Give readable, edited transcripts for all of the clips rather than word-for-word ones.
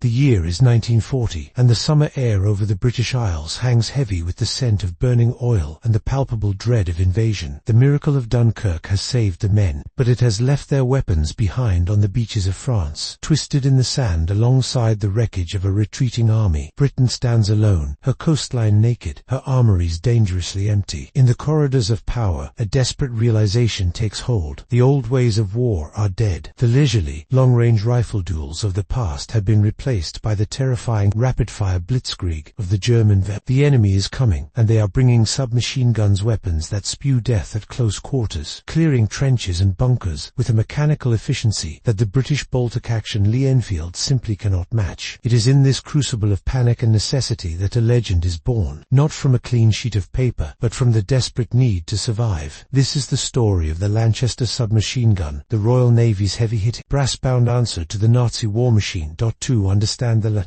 The year is 1940, and the summer air over the British Isles hangs heavy with the scent of burning oil and the palpable dread of invasion. The miracle of Dunkirk has saved the men, but it has left their weapons behind on the beaches of France, twisted in the sand alongside the wreckage of a retreating army. Britain stands alone, her coastline naked, her armories dangerously empty. In the corridors of power, a desperate realization takes hold. The old ways of war are dead. The leisurely, long-range rifle duels of the past have been replaced by the terrifying rapid-fire blitzkrieg of the German Wehr. The enemy is coming, and they are bringing submachine guns, weapons that spew death at close quarters, clearing trenches and bunkers with a mechanical efficiency that the British bolt-action Lee Enfield simply cannot match. It is in this crucible of panic and necessity that a legend is born, not from a clean sheet of paper, but from the desperate need to survive. This is the story of the Lanchester Submachine Gun, the Royal Navy's heavy-hitting, brass-bound answer to the Nazi war machine. To understand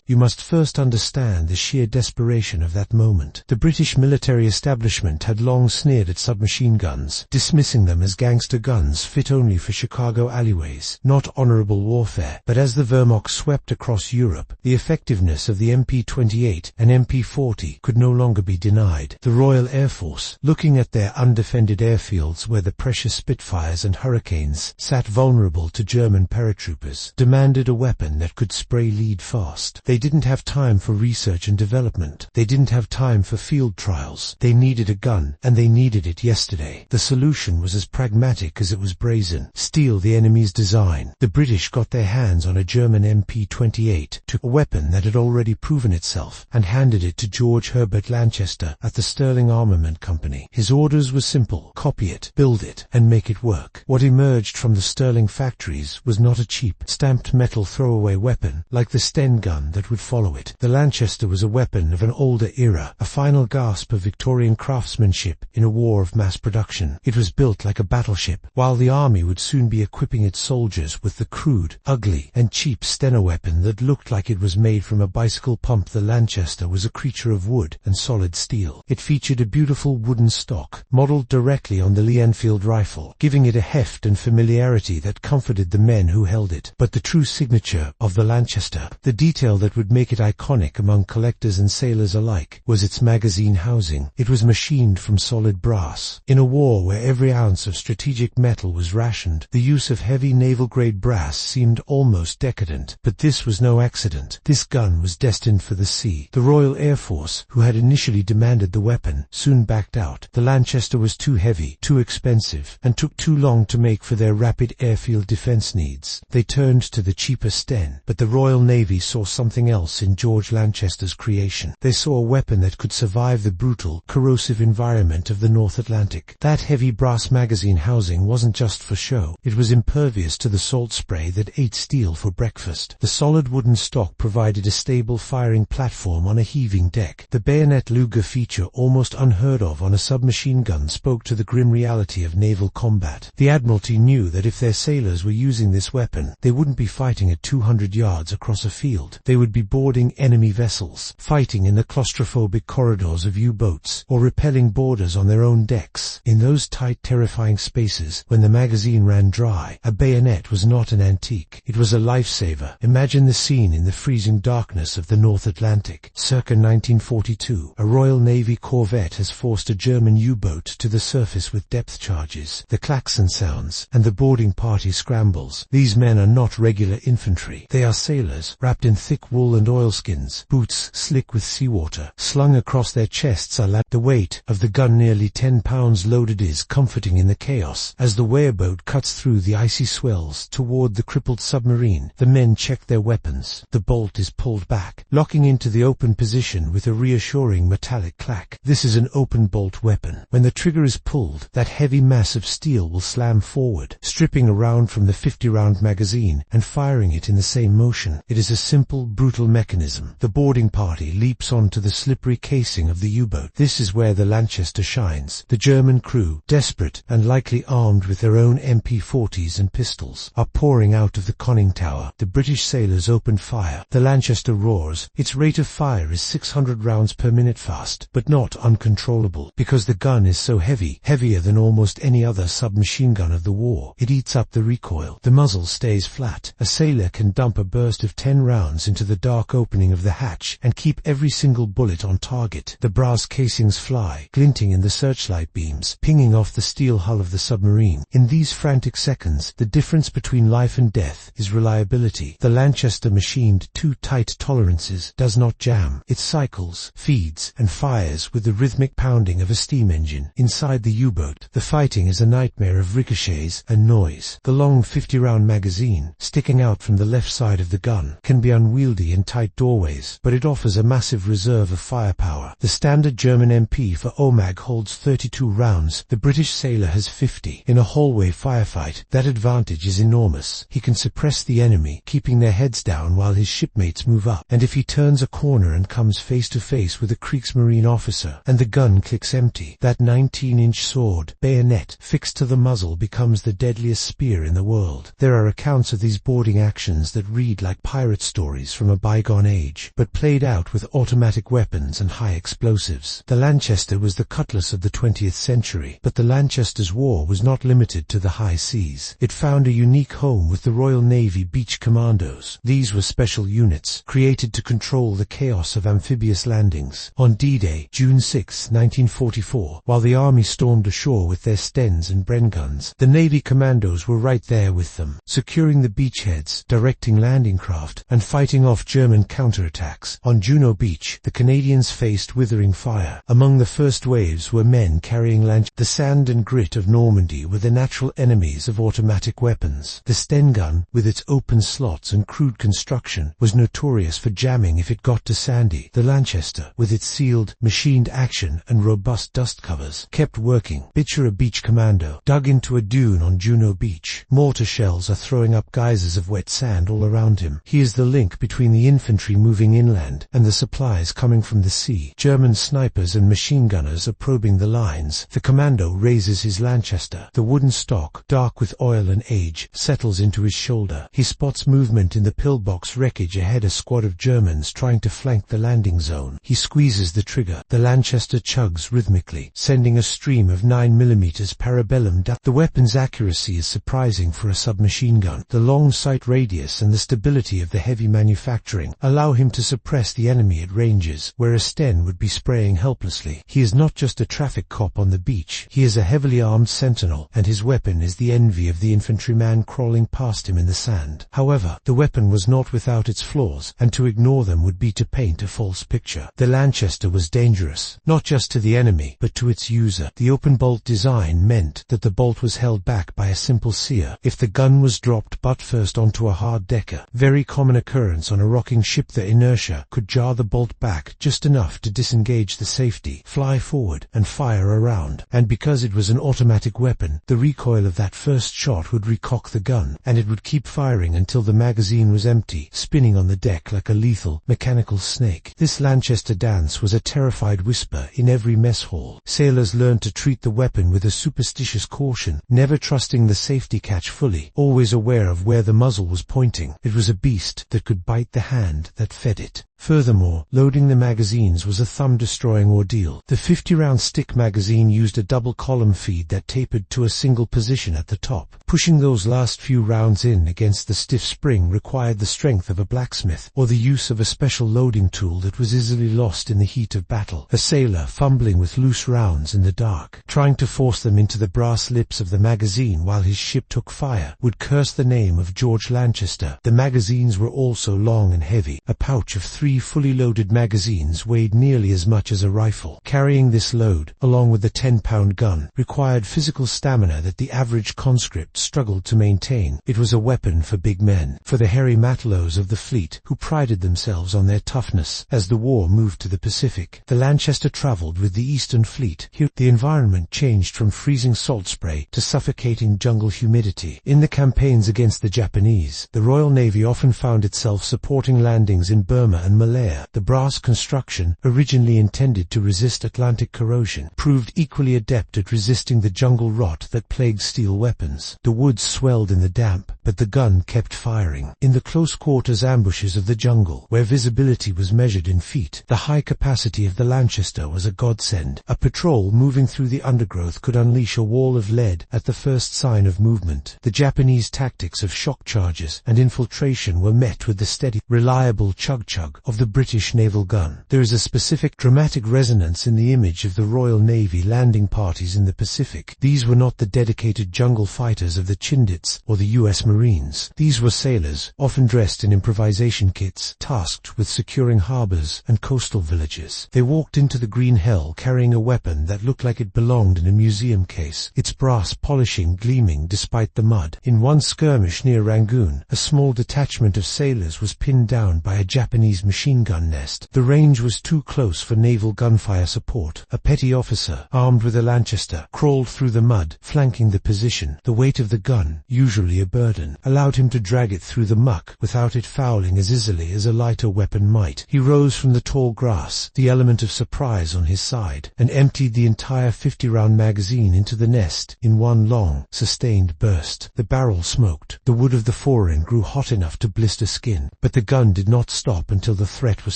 you must first understand the sheer desperation of that moment. The British military establishment had long sneered at submachine guns, dismissing them as gangster guns fit only for Chicago alleyways, not honorable warfare. But as the Wehrmacht swept across Europe, the effectiveness of the MP-28 and MP-40 could no longer be denied. The Royal Air Force, looking at their undefended airfields where the precious Spitfires and Hurricanes sat vulnerable to German paratroopers, demanded a weapon that could spray lead fast. They didn't have time for research and development. They didn't have time for field trials. They needed a gun, and they needed it yesterday. The solution was as pragmatic as it was brazen. Steal the enemy's design. The British got their hands on a German MP-28, a weapon that had already proven itself, and handed it to George Herbert Lanchester at the Sterling Armament Company. His orders were simple: copy it, build it, and make it work. What emerged from the Sterling factories was not a cheap, stamped metal throwaway weapon like the Sten Gun that would follow it. The Lanchester was a weapon of an older era, a final gasp of Victorian craftsmanship in a war of mass production. It was built like a battleship, while the army would soon be equipping its soldiers with the crude, ugly, and cheap Stenner weapon that looked like it was made from a bicycle pump. The Lanchester was a creature of wood and solid steel. It featured a beautiful wooden stock, modeled directly on the Lee Enfield rifle, giving it a heft and familiarity that comforted the men who held it. But the true signature of the Lanchester, the detail that would make it iconic among collectors and sailors alike, was its magazine housing. It was machined from solid brass. In a war where every ounce of strategic metal was rationed, the use of heavy naval-grade brass seemed almost decadent. But this was no accident. This gun was destined for the sea. The Royal Air Force, who had initially demanded the weapon, soon backed out. The Lanchester was too heavy, too expensive, and took too long to make for their rapid airfield defense needs. They turned to the cheaper Sten, but the Royal Navy saw something else in George Lanchester's creation. They saw a weapon that could survive the brutal, corrosive environment of the North Atlantic. That heavy brass magazine housing wasn't just for show. It was impervious to the salt spray that ate steel for breakfast. The solid wooden stock provided a stable firing platform on a heaving deck. The bayonet Luger feature, almost unheard of on a submachine gun, spoke to the grim reality of naval combat. The Admiralty knew that if their sailors were using this weapon, they wouldn't be fighting at 200 yards across a field. They would be boarding enemy vessels, fighting in the claustrophobic corridors of U-boats, or repelling boarders on their own decks. In those tight, terrifying spaces, when the magazine ran dry, a bayonet was not an antique. It was a lifesaver. Imagine the scene in the freezing darkness of the North Atlantic. Circa 1942, a Royal Navy corvette has forced a German U-boat to the surface with depth charges. The klaxon sounds, and the boarding party scrambles. These men are not regular infantry. They are sailors, wrapped in thick wool and oilskins, boots slick with seawater. Slung across their chests are the weight of the gun, nearly 10 pounds loaded, is comforting in the chaos. As the whaleboat cuts through the icy swells toward the crippled submarine, the men check their weapons. The bolt is pulled back, locking into the open position with a reassuring metallic clack. This is an open bolt weapon. When the trigger is pulled, that heavy mass of steel will slam forward, stripping a round from the 50-round magazine and firing it in the same motion. It is a simple, brutal mechanism. The boarding party leaps onto the slippery casing of the U-boat. This is where the Lanchester shines. The German crew, desperate and likely armed with their own MP-40s and pistols, are pouring out of the conning tower. The British sailors open fire. The Lanchester roars. Its rate of fire is 600 rounds per minute, fast, but not uncontrollable. Because the gun is so heavy, heavier than almost any other submachine gun of the war, it eats up the recoil. The muzzle stays flat. A sailor can dump a burst of 10 10 rounds into the dark opening of the hatch and keep every single bullet on target. The brass casings fly, glinting in the searchlight beams, pinging off the steel hull of the submarine. In these frantic seconds, the difference between life and death is reliability. The Lanchester, machined to tight tolerances, does not jam. It cycles, feeds, and fires with the rhythmic pounding of a steam engine. Inside the U-boat, the fighting is a nightmare of ricochets and noise. The long 50-round magazine, sticking out from the left side of the gun, can be unwieldy in tight doorways, but it offers a massive reserve of firepower. The standard German MP for OMAG holds 32 rounds. The British sailor has 50. In a hallway firefight, that advantage is enormous. He can suppress the enemy, keeping their heads down while his shipmates move up. And if he turns a corner and comes face to face with a Kriegsmarine officer, and the gun clicks empty, that 19-inch sword, bayonet, fixed to the muzzle becomes the deadliest spear in the world. There are accounts of these boarding actions that read like pirate stories from a bygone age, but played out with automatic weapons and high explosives. The Lanchester was the cutlass of the 20th century, but the Lanchester's war was not limited to the high seas. It found a unique home with the Royal Navy Beach Commandos. These were special units, created to control the chaos of amphibious landings. On D-Day, June 6, 1944, while the army stormed ashore with their Stens and Bren guns, the Navy Commandos were right there with them, securing the beachheads, directing landing craft, and fighting off German counterattacks. On Juno Beach, the Canadians faced withering fire. Among the first waves were men carrying The sand and grit of Normandy were the natural enemies of automatic weapons. The Sten Gun, with its open slots and crude construction, was notorious for jamming if it got to sandy. The Lanchester, with its sealed, machined action and robust dust covers, kept working. Picture a beach commando, dug into a dune on Juno Beach. Mortar shells are throwing up geysers of wet sand all around him. He is the link between the infantry moving inland and the supplies coming from the sea. German snipers and machine gunners are probing the lines. The commando raises his Lanchester. The wooden stock, dark with oil and age, settles into his shoulder. He spots movement in the pillbox wreckage ahead, a squad of Germans trying to flank the landing zone. He squeezes the trigger. The Lanchester chugs rhythmically, sending a stream of 9mm parabellum. The weapon's accuracy is surprising for a submachine gun. The long sight radius and the stability of the heavy manufacturing allow him to suppress the enemy at ranges where a Sten would be spraying helplessly. He is not just a traffic cop on the beach. He is a heavily armed sentinel, and his weapon is the envy of the infantryman crawling past him in the sand. However, the weapon was not without its flaws, and to ignore them would be to paint a false picture. The Lanchester was dangerous, not just to the enemy, but to its user. The open bolt design meant that the bolt was held back by a simple sear. If the gun was dropped butt first onto a hard decker, very common occurrence on a rocking ship, the inertia could jar the bolt back just enough to disengage the safety, fly forward, and fire around. And because it was an automatic weapon, the recoil of that first shot would recock the gun, and it would keep firing until the magazine was empty, spinning on the deck like a lethal, mechanical snake. This Lanchester dance was a terrified whisper in every mess hall. Sailors learned to treat the weapon with a superstitious caution, never trusting the safety catch fully, always aware of where the muzzle was pointing. It was a beast that could bite the hand that fed it. Furthermore, loading the magazines was a thumb-destroying ordeal. The 50-round stick magazine used a double-column feed that tapered to a single position at the top. Pushing those last few rounds in against the stiff spring required the strength of a blacksmith, or the use of a special loading tool that was easily lost in the heat of battle. A sailor, fumbling with loose rounds in the dark, trying to force them into the brass lips of the magazine while his ship took fire, would curse the name of George Lanchester. The magazines were also long and heavy. A pouch of 3 fully loaded magazines weighed nearly as much as a rifle. Carrying this load, along with the 10-pound gun, required physical stamina that the average conscript struggled to maintain. It was a weapon for big men, for the hairy matelots of the fleet, who prided themselves on their toughness. As the war moved to the Pacific, the Lanchester traveled with the Eastern Fleet. Here, the environment changed from freezing salt spray to suffocating jungle humidity. In the campaigns against the Japanese, the Royal Navy often found itself supporting landings in Burma and Malaya. The brass construction, originally intended to resist Atlantic corrosion, proved equally adept at resisting the jungle rot that plagued steel weapons. The woods swelled in the damp, but the gun kept firing. In the close-quarters ambushes of the jungle, where visibility was measured in feet, the high capacity of the Lanchester was a godsend. A patrol moving through the undergrowth could unleash a wall of lead at the first sign of movement. The Japanese tactics of shock charges and infiltration were met with the steady, reliable chug-chug of the British naval gun. There is a specific dramatic resonance in the image of the Royal Navy landing parties in the Pacific. These were not the dedicated jungle fighters of the Chindits or the U.S. Marines. These were sailors, often dressed in improvisation kits, tasked with securing harbors and coastal villages. They walked into the green hell carrying a weapon that looked like it belonged in a museum case, its brass polishing gleaming despite the mud. In one skirmish near Rangoon, a small detachment of sailors was pinned down by a Japanese machine gun nest. The range was too close for naval gunfire support. A petty officer, armed with a Lanchester, crawled through the mud, flanking the position. The weight of the gun, usually a burden, allowed him to drag it through the muck without it fouling as easily as a lighter weapon might. He rose from the tall grass, the element of surprise on his side, and emptied the entire 50-round magazine into the nest in one long, sustained burst. The barrel smoked. The wood of the fore-end grew hot enough to blister skin, but the gun did not stop until the threat was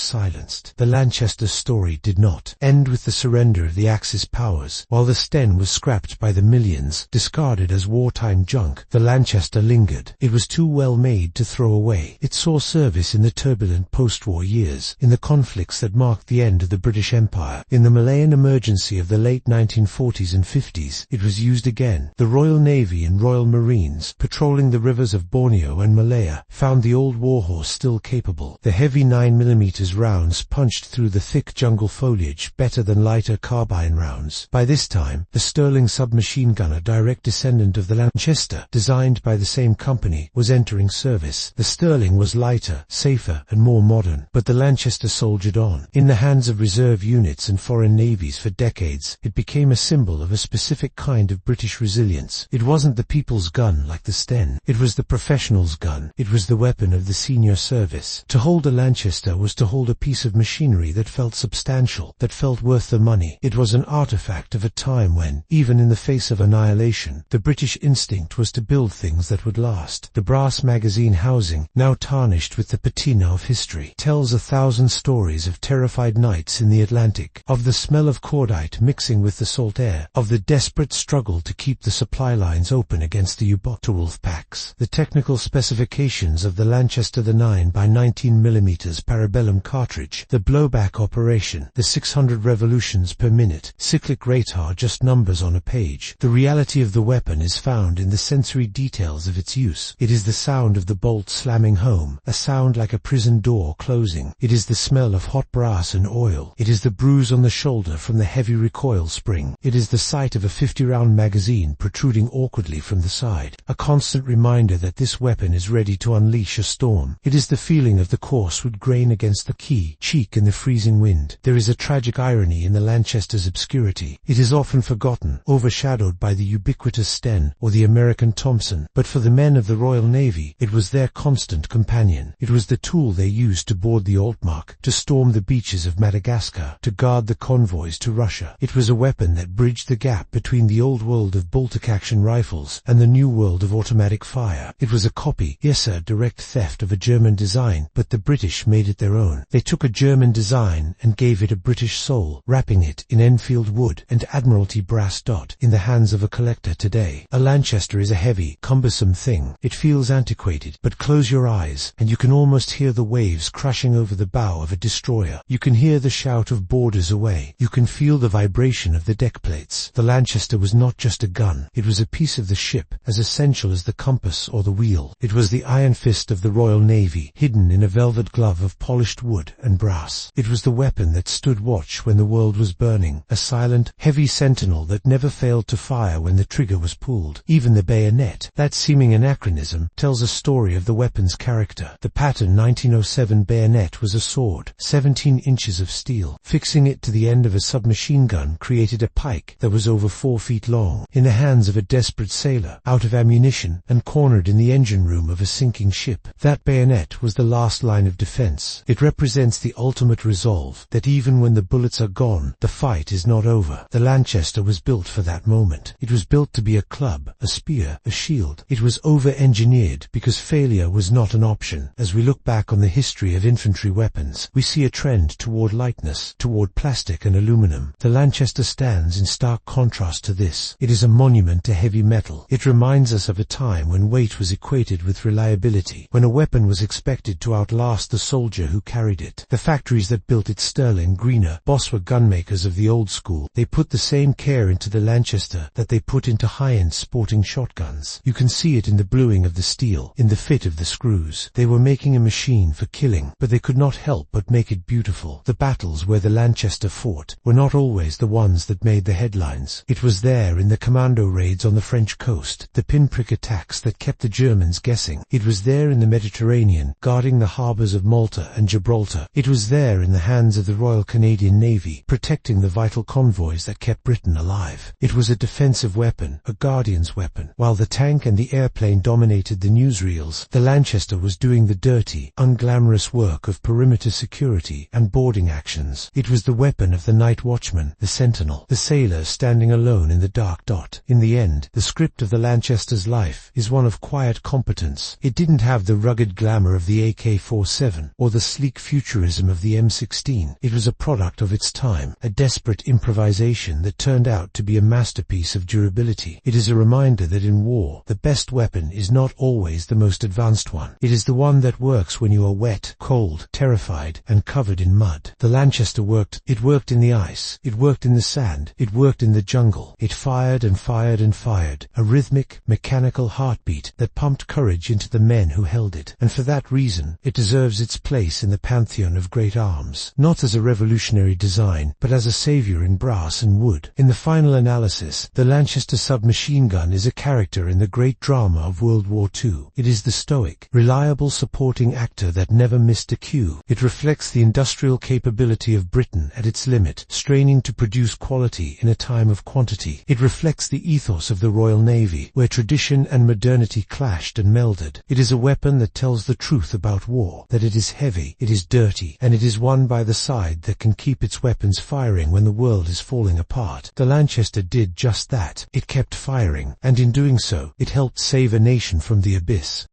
silenced. The Lanchester's story did not end with the surrender of the Axis powers. While the Sten was scrapped by the millions, discarded as wartime junk, the Lanchester lingered. It was too well made to throw away. It saw service in the turbulent post-war years, in the conflicts that marked the end of the British Empire. In the Malayan emergency of the late 1940s and 50s, it was used again. The Royal Navy and Royal Marines, patrolling the rivers of Borneo and Malaya, found the old warhorse still capable. The heavy 9mm rounds punched through the thick jungle foliage better than lighter carbine rounds. By this time, the Sterling submachine gun, a direct descendant of the Lanchester, designed by the same company, was entering service. The Sterling was lighter, safer, and more modern, but the Lanchester soldiered on. In the hands of reserve units and foreign navies for decades, it became a symbol of a specific kind of British resilience. It wasn't the people's gun like the Sten. It was the professional's gun. It was the weapon of the senior service. To hold a Lanchester was to hold a piece of machinery that felt substantial, that felt worth the money. It was an artifact of a time when, even in the face of annihilation, the British instinct was to build things that would last. The brass magazine housing, now tarnished with the patina of history, tells 1,000 stories of terrified nights in the Atlantic, of the smell of cordite mixing with the salt air, of the desperate struggle to keep the supply lines open against the U-boat wolf packs. The technical specifications of the Lanchester, the 9x19mm parabellum cartridge, the blowback operation, the 600 revolutions per minute, cyclic rate are just numbers on a page. The reality of the weapon is found in the sensory details of its use. It is the sound of the bolt slamming home, a sound like a prison door closing. It is the smell of hot brass and oil. It is the bruise on the shoulder from the heavy recoil spring. It is the sight of a 50-round magazine protruding awkwardly from the side, a constant reminder that this weapon is ready to unleash a storm. It is the feeling of the coarse wood grain against the cheek in the freezing wind. There is a tragic irony in the Lanchester's obscurity. It is often forgotten, overshadowed by the ubiquitous Sten or the American Thompson, but for the men of the Royal Navy, it was their constant companion. It was the tool they used to board the Altmark, to storm the beaches of Madagascar, to guard the convoys to Russia. It was a weapon that bridged the gap between the old world of bolt-action rifles and the new world of automatic fire. It was a copy, yes, a direct theft of a German design, but the British made it their own. They took a German design and gave it a British soul, wrapping it in Enfield wood and Admiralty brass dot in the hands of a collector today. A Lanchester is a heavy, cumbersome thing. It feels antiquated, but close your eyes and you can almost hear the waves crashing over the bow of a destroyer. You can hear the shout of boarders away. You can feel the vibration of the deck plates. The Lanchester was not just a gun. It was a piece of the ship, as essential as the compass or the wheel. It was the iron fist of the Royal Navy, hidden in a velvet glove of polished wood and brass. It was the weapon that stood watch when the world was burning, a silent, heavy sentinel that never failed to fire when the trigger was pulled. Even the bayonet, that seeming anachronism, tells a story of the weapon's character. The pattern 1907 bayonet was a sword, 17 inches of steel. Fixing it to the end of a submachine gun created a pike that was over 4 feet long. In the hands of a desperate sailor, out of ammunition, and cornered in the engine room of a sinking ship, that bayonet was the last line of defense. endurance. It represents the ultimate resolve, that even when the bullets are gone, the fight is not over. The Lanchester was built for that moment. It was built to be a club, a spear, a shield. It was over-engineered because failure was not an option. As we look back on the history of infantry weapons, we see a trend toward lightness, toward plastic and aluminum. The Lanchester stands in stark contrast to this. It is a monument to heavy metal. It reminds us of a time when weight was equated with reliability, when a weapon was expected to outlast the soldier who carried it. The factories that built it, Sterling, Greener, Boss, were gunmakers of the old school. They put the same care into the Lanchester that they put into high-end sporting shotguns. You can see it in the bluing of the steel, in the fit of the screws. They were making a machine for killing, but they could not help but make it beautiful. The battles where the Lanchester fought were not always the ones that made the headlines. It was there in the commando raids on the French coast, the pinprick attacks that kept the Germans guessing. It was there in the Mediterranean, guarding the harbours of Malta and Gibraltar. It was there in the hands of the Royal Canadian Navy, protecting the vital convoys that kept Britain alive. It was a defensive weapon, a guardian's weapon. While the tank and the airplane dominated the newsreels, the Lanchester was doing the dirty, unglamorous work of perimeter security and boarding actions. It was the weapon of the night watchman, the sentinel, the sailor standing alone in the dark dot. In the end, the script of the Lanchester's life is one of quiet competence. It didn't have the rugged glamour of the AK-47 or the sleek futurism of the M16. It was a product of its time, a desperate improvisation that turned out to be a masterpiece of durability. It is a reminder that in war, the best weapon is not always the most advanced one. It is the one that works when you are wet, cold, terrified, and covered in mud. The Lanchester worked. It worked in the ice. It worked in the sand. It worked in the jungle. It fired and fired and fired, a rhythmic, mechanical heartbeat that pumped courage into the men who held it. And for that reason, it deserves its place in the pantheon of great arms, not as a revolutionary design, but as a savior in brass and wood. In the final analysis, the Lanchester Submachine Gun is a character in the great drama of World War II. It is the stoic, reliable supporting actor that never missed a cue. It reflects the industrial capability of Britain at its limit, straining to produce quality in a time of quantity. It reflects the ethos of the Royal Navy, where tradition and modernity clashed and melded. It is a weapon that tells the truth about war, that it is heavy, it is dirty, and it is won by the side that can keep its weapons firing when the world is falling apart. The Lanchester did just that. It kept firing, and in doing so, it helped save a nation from the abyss.